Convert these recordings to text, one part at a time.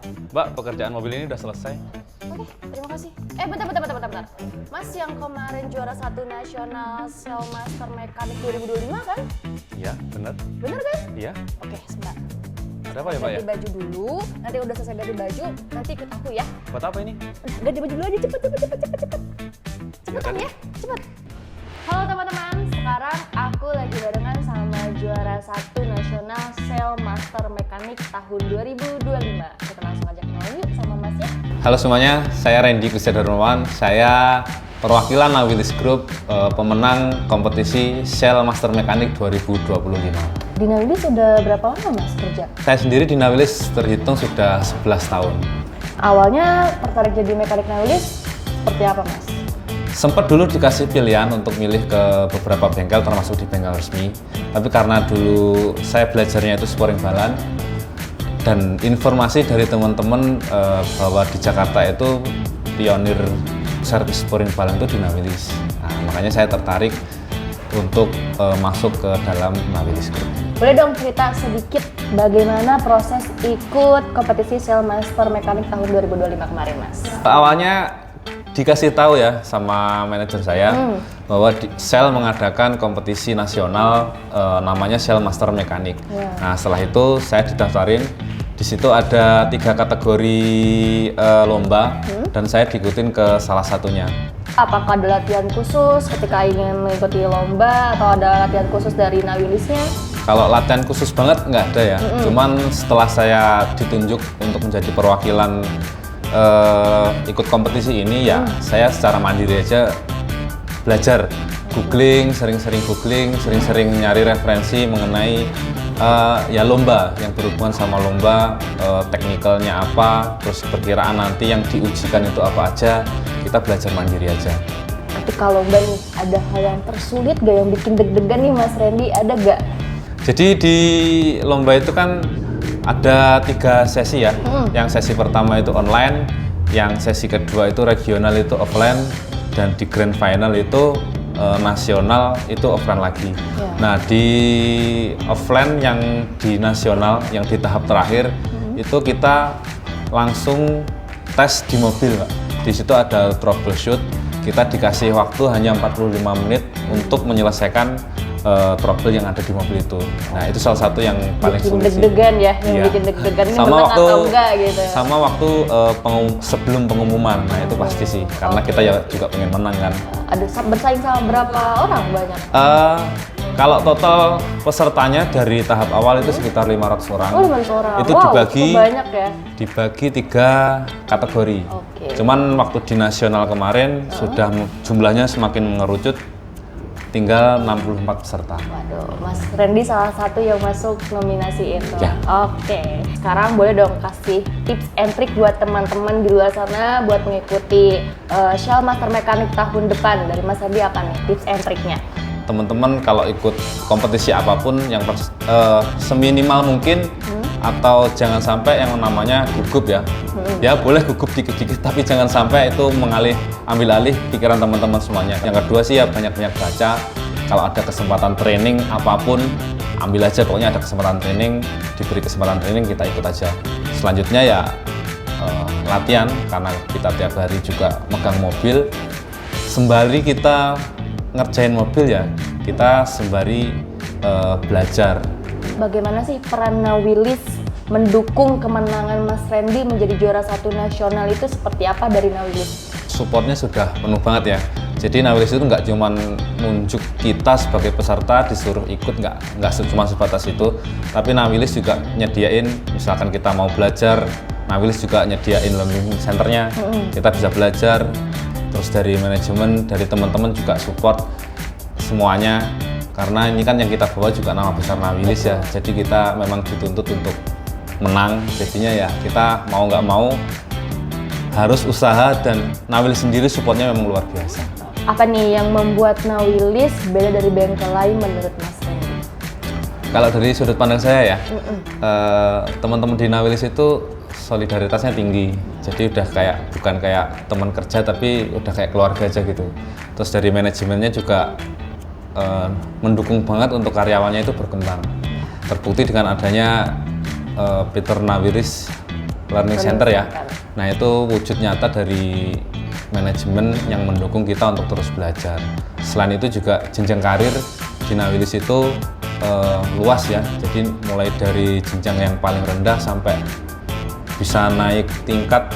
Mbak, pekerjaan mobil ini udah selesai. Oke, terima kasih. Bentar. Mas yang kemarin juara 1 nasional Sailmaster Mekanik 2025 kan? Iya, bener. Bener kan? Iya. Oke, sebentar. Ada apa ya, Mbak ya? Ganti baju dulu, nanti udah selesai ganti baju, nanti ikut aku ya. Buat apa ini? Udah, ganti baju dulu aja, cepet. Cepetan ya, cepet. Halo teman-teman, sekarang aku lagi barengan sama juara 1 nasional Sailmaster Mekanik tahun 2025. Kita langsung aja kenal yuk sama Mas ya. Halo semuanya, saya Randy Kusyadarmawan. Saya perwakilan Nawilis Group, pemenang kompetisi Sailmaster Mekanik 2025. Di Nawilis sudah berapa lama Mas kerja? Saya sendiri di Nawilis terhitung sudah 11 tahun. Awalnya tertarik jadi mekanik Nawilis seperti apa Mas? Sempat dulu dikasih pilihan untuk milih ke beberapa bengkel termasuk di bengkel resmi. Tapi karena dulu saya belajarnya itu sporing balan dan informasi dari teman-teman bahwa di Jakarta itu pionir servis sporing balan itu di Nawilis. Nah, makanya saya tertarik untuk masuk ke dalam Nawilis Group. Boleh dong cerita sedikit bagaimana proses ikut kompetisi Sailmaster Mekanik tahun 2025 kemarin Mas? Awalnya dikasih tahu ya sama manajer saya bahwa Sail mengadakan kompetisi nasional namanya Sailmaster Mekanik. Nah setelah itu saya didaftarin. Di situ ada 3 kategori lomba dan saya diikutin ke salah satunya. Apakah ada latihan khusus ketika ingin mengikuti lomba atau ada latihan khusus dari Nawilisnya? Kalau latihan khusus banget nggak ada ya. Cuman setelah saya ditunjuk untuk menjadi perwakilan ikut kompetisi ini ya saya secara mandiri aja belajar googling, sering-sering nyari referensi mengenai ya lomba yang berhubungan sama lomba, teknikalnya apa, terus perkiraan nanti yang diujikan itu apa aja, kita belajar mandiri aja. Ketika lomba nih, ada hal yang tersulit gak yang bikin deg-degan nih Mas Randy, ada gak? Jadi di lomba itu kan ada 3 sesi ya. Yang sesi pertama itu online, yang sesi kedua itu regional itu offline, dan di grand final itu nasional itu offline lagi. Nah di offline yang di nasional yang di tahap terakhir itu kita langsung tes di mobil, Pak. Di situ ada troubleshoot. Kita dikasih waktu hanya 45 menit untuk menyelesaikan trouble yang ada di mobil itu. Nah itu salah satu yang paling bikin sulit deg-degan ya, yang Iya. bikin deg-degan ini Sama menang waktu atau enggak gitu. sama waktu sebelum pengumuman. Nah itu pasti sih, karena kita ya juga pengen menang kan. Ada bersaing sama berapa orang banyak? Kalau total pesertanya dari tahap awal itu sekitar 500 orang. Oh 500 orang, Itu wow, dibagi cukup banyak ya. dibagi 3 kategori. Oke. Cuman waktu di nasional kemarin sudah jumlahnya semakin mengerucut, tinggal 64 peserta. Waduh, Mas Randy salah satu yang masuk nominasi itu. Ya. Oke, sekarang boleh dong kasih tips and trick buat teman-teman di luar sana buat mengikuti Sailmaster Mekanik tahun depan. Dari Mas Randy apa nih tips and tricknya? Teman-teman kalau ikut kompetisi apapun yang seminimal mungkin atau jangan sampai yang namanya gugup ya. Ya boleh gugup dikit-dikit tapi jangan sampai itu ambil alih pikiran teman-teman semuanya. Yang kedua sih ya banyak-banyak baca. Kalau ada kesempatan training apapun ambil aja, pokoknya ada kesempatan training, diberi kesempatan training kita ikut aja. Selanjutnya ya latihan, karena kita tiap hari juga megang mobil. Sembari kita ngerjain mobil ya, kita sembari belajar. Bagaimana sih peran Nawilis mendukung kemenangan Mas Randy menjadi juara 1 nasional itu seperti apa dari Nawilis? Supportnya sudah penuh banget ya. Jadi Nawilis itu nggak cuma nunjuk kita sebagai peserta disuruh ikut, nggak cuma sebatas itu. Tapi Nawilis juga nyediain, misalkan kita mau belajar, Nawilis juga nyediain learning centernya. Kita bisa belajar. Terus dari manajemen, dari teman-teman juga support semuanya. Karena ini kan yang kita bawa juga nama besar Nawilis ya. Jadi kita memang dituntut untuk menang. Jadinya ya kita mau nggak mau harus usaha, dan Nawilis sendiri supportnya memang luar biasa. Apa nih yang membuat Nawilis beda dari bengkel lain menurut Mas Randy? Kalau dari sudut pandang saya ya, teman-teman di Nawilis itu solidaritasnya tinggi. Jadi udah bukan kayak teman kerja tapi udah kayak keluarga aja gitu. Terus dari manajemennya juga mendukung banget untuk karyawannya itu berkembang. Terbukti dengan adanya Peter Nawilis Learning Center ya. Nah itu wujud nyata dari manajemen yang mendukung kita untuk terus belajar. Selain itu juga jenjang karir di Nawilis itu luas ya. Jadi mulai dari jenjang yang paling rendah sampai bisa naik tingkat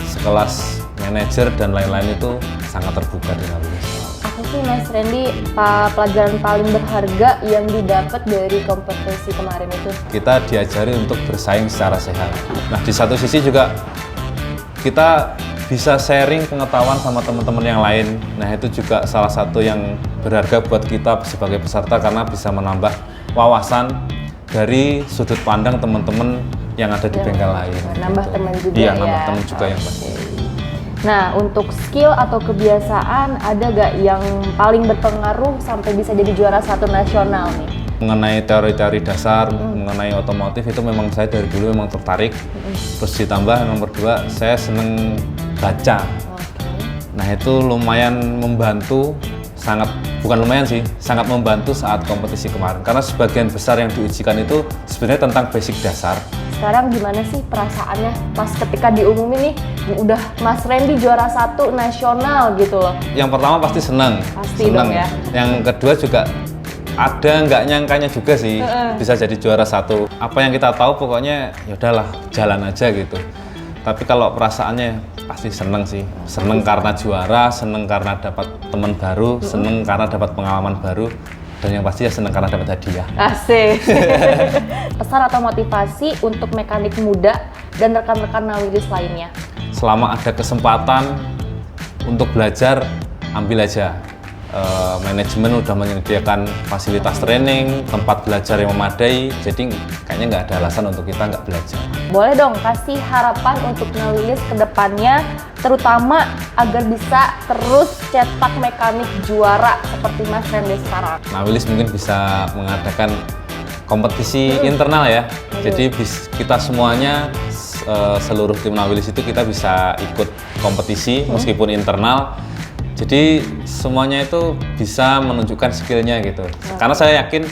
sekelas manajer dan lain-lain itu sangat terbuka di Nawilis. Apa sih Mas Randy pelajaran paling berharga yang didapat dari kompetisi kemarin itu? Kita diajari untuk bersaing secara sehat. Nah di satu sisi juga kita bisa sharing pengetahuan sama teman-teman yang lain. Nah itu juga salah satu yang berharga buat kita sebagai peserta karena bisa menambah wawasan dari sudut pandang teman-teman yang ada di bengkel lain. Nambah gitu. teman juga iya, ya? nambah teman juga yang pasti. Nah, untuk skill atau kebiasaan ada gak yang paling berpengaruh sampai bisa jadi juara 1 nasional nih? Mengenai teori-teori dasar, mengenai otomotif itu memang saya dari dulu memang tertarik. Terus ditambah nomor 2, saya seneng baca. Nah itu lumayan membantu, bukan lumayan sih, sangat membantu saat kompetisi kemarin. Karena sebagian besar yang diujikan itu sebenarnya tentang basic dasar. Sekarang gimana sih perasaannya pas ketika diumumin nih, udah Mas Randy juara 1 nasional gitu loh? Yang pertama pasti senang. Pasti dong ya. Yang kedua juga ada nggak nyangkanya juga sih bisa jadi juara 1. Apa yang kita tahu pokoknya ya udahlah jalan aja gitu. Tapi kalau perasaannya pasti seneng sih. Seneng karena juara, seneng karena dapat teman baru, seneng karena dapat pengalaman baru. Dan yang pasti ya seneng karena dapat hadiah. Asik. Pesan atau motivasi untuk mekanik muda dan rekan-rekan Nawilis lainnya? Selama ada kesempatan untuk belajar, ambil aja. Manajemen udah menyediakan fasilitas training, tempat belajar yang memadai, jadi kayaknya nggak ada alasan untuk kita nggak belajar. Boleh dong kasih harapan untuk Nawilis ke depannya, terutama agar bisa terus cetak mekanik juara seperti Mas Randy sekarang. Nawilis mungkin bisa mengadakan kompetisi internal ya, jadi kita semuanya seluruh tim Nawilis itu kita bisa ikut kompetisi meskipun internal. Jadi semuanya itu bisa menunjukkan skillnya gitu. Karena saya yakin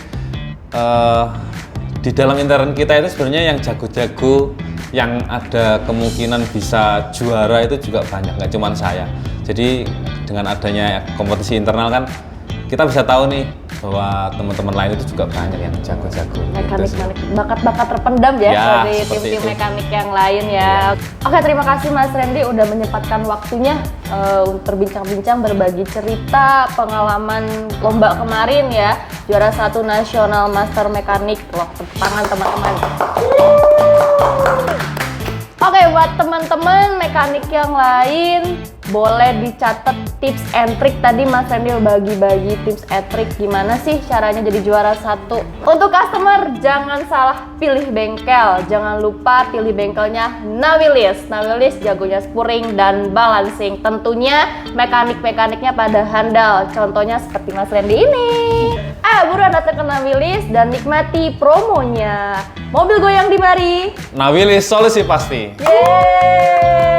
di dalam intern kita itu sebenarnya yang jago-jago, yang ada kemungkinan bisa juara itu juga banyak, nggak cuma saya. Jadi dengan adanya kompetisi internal kan kita bisa tahu nih bahwa teman-teman lain itu juga banyak yang jago-jago. Mekanik, gitu bakat-bakat terpendam ya, Ya, dari seperti tim-tim itu. mekanik yang lain ya. Oke, terima kasih Mas Randy udah menyempatkan waktunya untuk berbincang-bincang, berbagi cerita, pengalaman lomba kemarin ya. Juara 1 nasional master mekanik. Loh, tepuk tangan teman-teman. Oke, buat teman-teman mekanik yang lain, boleh dicatat tips and trick. Tadi Mas Randy bagi-bagi tips and trick gimana sih caranya jadi juara 1. Untuk customer, jangan salah pilih bengkel. Jangan lupa pilih bengkelnya Nawilis. Nawilis jagonya spuring dan balancing. Tentunya mekanik-mekaniknya pada handal. Contohnya seperti Mas Randy ini. Buruan datang ke Nawilis dan nikmati promonya. Mobil goyang di mari. Nawilis solusi pasti. Yeay!